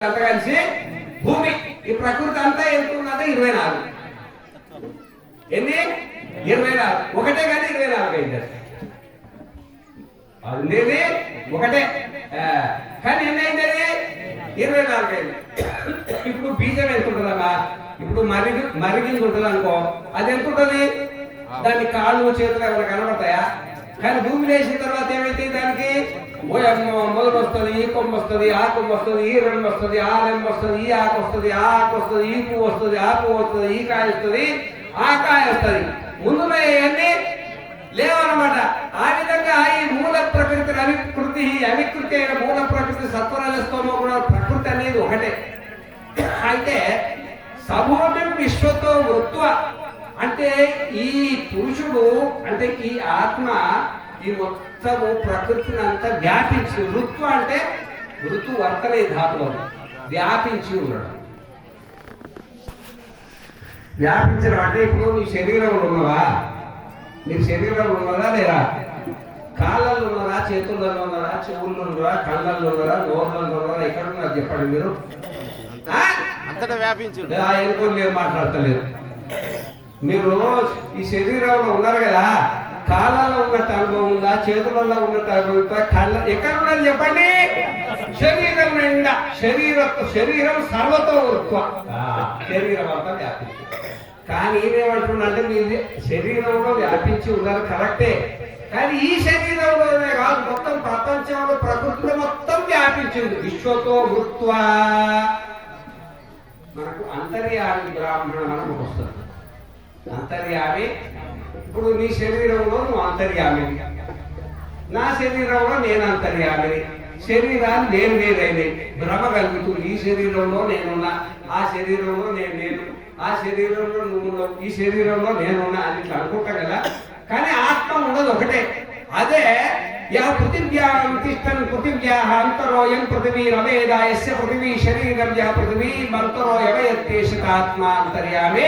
అంతా కలిసి భూమి ఈ ప్రకృతి అంతా ఎంత ఉన్నది 24. ఎన్ని 24 ఒకటే కానీ 24 అయింది. అది ఒకటే కానీ ఎన్ని అయింది? 24 అయింది. ఇప్పుడు బీజం ఎంత ఉంటుందమ్మా? ఇప్పుడు మరిగింది ఉంటుంది అనుకో, అది ఎంత ఉంటుంది? దాని కాళ్ళు చేతులు ఏమైనా కనబడతాయా? కానీ భూమి లేచిన తర్వాత ఏమైతే దానికి మొదలు వస్తుంది, ఈ కొమ్మ వస్తుంది, ఆ కొమ్మ వస్తుంది, ఈ రెమ్మ వస్తుంది, ఆ రెమ్మ వస్తుంది, ఈ ఆకు వస్తుంది, ఆ ఆకు వస్తుంది, ఈ పువ్వు వస్తుంది, ఆ పువ్వు వస్తుంది, ఈ కాయ వస్తుంది, ఆ కాయ వస్తుంది. ముందులో ఇవన్నీ లేవన్నమాట. ఆ విధంగా ఈ మూల ప్రకృతి అవికృతి అయిన మూల ప్రకృతి సత్వరజస్తమో కూడా ప్రకృతి అనేది ఒకటే. అయితే సమూహం విశ్వతో వృత్వ అంటే ఈ పురుషుడు అంటే ఈ ఆత్మ ఈ మొత్తము ప్రకృతిని అంతా వ్యాపించి, ఋత్వ అంటే ఋతు వర్తనే ధాతువు, వ్యాపించి ఉండడం. వ్యాపించడం అంటే ఇప్పుడు నీ శరీరంలో ఉన్నవా? నీ శరీరంలో ఉన్నదా లేదా? కాళ్ళల్లో ఉన్నారా, చేతుల్లో ఉన్నారా, చెవుల్లో ఉన్నారా, కళ్ళల్లో ఉన్నారా, నోర్లలో ఉన్నారా? ఎక్కడ ఉన్నారు చెప్పండి మీరు? అంతటా వ్యాపించి లేదు, మాట్లాడతలేదు. మీరు ఈ శరీరంలో ఉన్నారు కదా, కాళ్ళలో ఉన్నట్టు అనుభవం ఉందా, చేతులలో ఉన్నట్టు అనుభవం ఉందా? కళ్ళ ఎక్కడ ఉన్నది చెప్పండి? శరీరం నిండా శరీరం సర్వతో వృత్వ, శరీరం అంతా వ్యాపించి. కానీ ఏమేమంటున్నారంటే మీరు శరీరంలో వ్యాపించి ఉన్నారు కరెక్టే, కానీ ఈ శరీరంలోనే కాదు, మొత్తం ప్రపంచంలో ప్రకృతిలో మొత్తం వ్యాపించింది. విశ్వతో వృత్వ మనకు అంతర్యామి బ్రాహ్మణ మనకు వస్తుంది. అంతర్యామి ఇప్పుడు నీ శరీరంలో నువ్వు అంతర్యామి, నా శరీరంలో నేను అంతర్యామిని. శరీరాలు నేను వేరైనవి, భ్రమ కలుగుతుంది. ఈ శరీరంలో నేనున్నా, ఆ శరీరంలో నేను, ఆ శరీరంలో నువ్వు, ఈ శరీరంలో నేనున్నా అని ఇట్లా అనుకుంటా కదా. కానీ ఆత్మ ఉన్నది ఒకటే. అదే యా పృథివ్యాం తిష్టన్ పృథివ్యాః అంతరోయం పృథివీరవేద యస్య పృథివీ శరీరం యా పృథివీ మంతరో యవయత్తేషితాత్మ అంతర్యామి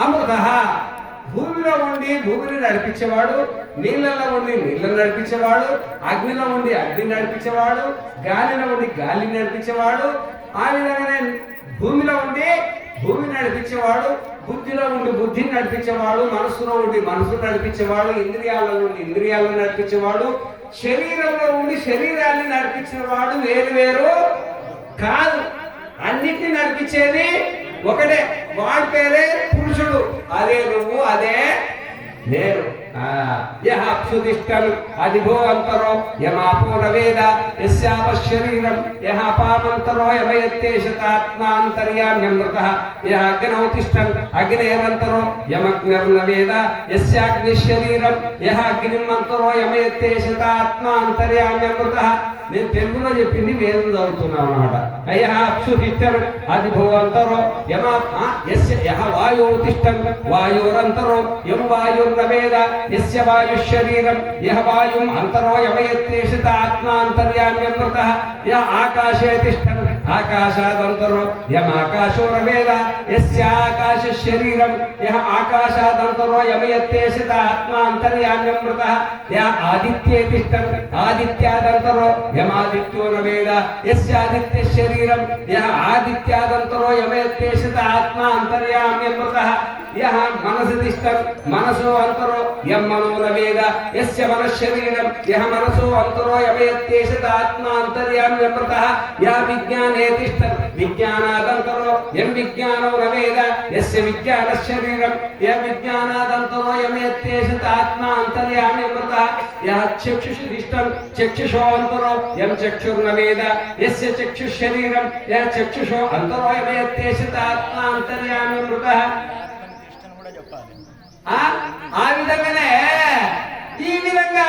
అమృతః. భూమిలో ఉండి భూమిని నడిపించేవాడు, నీళ్ళలో ఉండి నీళ్ళని నడిపించేవాడు, అగ్నిలో ఉండి అగ్నిని నడిపించేవాడు, గాలిలో ఉండి గాలిని నడిపించేవాడు. ఆ విధంగానే భూమిలో ఉండి భూమిని నడిపించేవాడు, బుద్ధిలో ఉండి బుద్ధిని నడిపించేవాడు, మనసులో ఉండి మనసును నడిపించేవాడు, ఇంద్రియాలలో ఉండి ఇంద్రియాలను నడిపించేవాడు, శరీరంలో ఉండి శరీరాన్ని నడిపించేవాడు. వేరు వేరు కాదు, అన్నిటిని నడిపించేది ఒకటే. వాడి పేరే పురుషుడు. అదే నువ్వు, అదే నేను. యః అప్సుతిష్టం అదిభో అంతరో యమాపో నవేద యస్యాప శరీరం యః అపామంతరో యమయత్తేషతాత్మాంతర్యామ్యమృతః యః అగ్నౌ తిష్టం అగ్నేరంతరో యమగ్నిర్నవేద యస్యాగ్ని శరీరం యః అగ్నిమంతరో యమయత్తేషతాత్మాంతర్యామ్యమృతః. నేను తెలుగులో చెప్పింది వేదం చదువుతున్నాను అన్నమాట. యః అప్సుతిష్టం అదిభో అంతరో యః వాయో తిష్టం వాయోరంతరో యం వాయుర్నవేద యస్య వాయు శరీరం యః వాయుం అంతరో యమయత్తేషిత ఆత్మాంతర్యామ్యమృతః యః ఆకాశే తిష్టం ఆకాశాదంతరో యం ఆకాశో నవేద యస్య ఆకాశ శరీరం యః ఆకాశాదంతరో యమయత్తేషిత ఆత్మాంతర్యామ్యమృతః యః ఆదిత్యే తిష్టం ఆదిత్యాదంతరో యం ఆదిత్యో నవేద యస్య ఆదిత్య శరీరం యః ఆదిత్యాదంతరో యమయత్తేషిత ఆత్మాంతర్యామ్యమృతః యః మనసి తిష్టం మనసో అంతరో యం మనో నవేద యస్య మనశ్శరీరం యః మనసో అంతరో యమయత్తేషిత ఆత్మాంతర్యామ్యమృతః యః విజ్ఞానే తిష్టం విజ్ఞానాదంతరో యం విజ్ఞానో నవేద యస్య విజ్ఞానశ్శరీరం యః విజ్ఞానాదంతరో యమయత్తేషిత ఆత్మాంతర్యామ్యమృతః యః చక్షుషు తిష్టం చక్షుషో అంతరో యం చక్షుర్నవేద యస్య చక్షుశ్శరీరం యః చక్షుషో అంతరో యమయత్తేషిత ఆత్మాంతర్యామ్యమృతః. ఆ విధంగానే ఈ విధంగా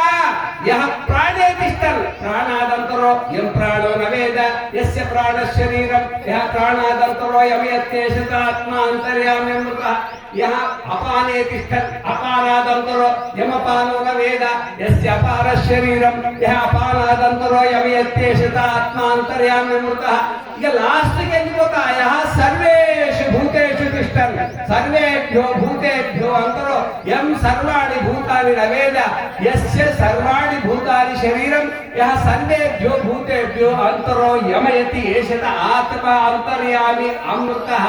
యః ప్రాణే తిష్టం ప్రాణాదంతరో యం ప్రాణో నవేద యస్య ప్రాణ శరీరం యః ప్రాణాదంతరో యమయత్తేషిత ఆత్మాంతర్యామ్యమృతః యః అపానే తిష్టం అపానాదంతరో యమపానో నవేద యస్య అపార శరీరం యః అపానాదంతరో యమయత్తేషిత ఆత్మాంతర్యామ్యమృతః. ఇక లాస్ట్ కి వెళ్ళిపోతా యః సర్వేషు భూతేషు తిష్టం సర్వేభ్యో భూతేభ్యో అంతరో యం సర్వాణి భూతాని నవేద యస్య సర్వాణి భూతాని శరీరం యః సర్వేభ్యో భూతేభ్యో అంతరో యమయతి ఏషత ఆత్మ అంతర్యామి అమృతః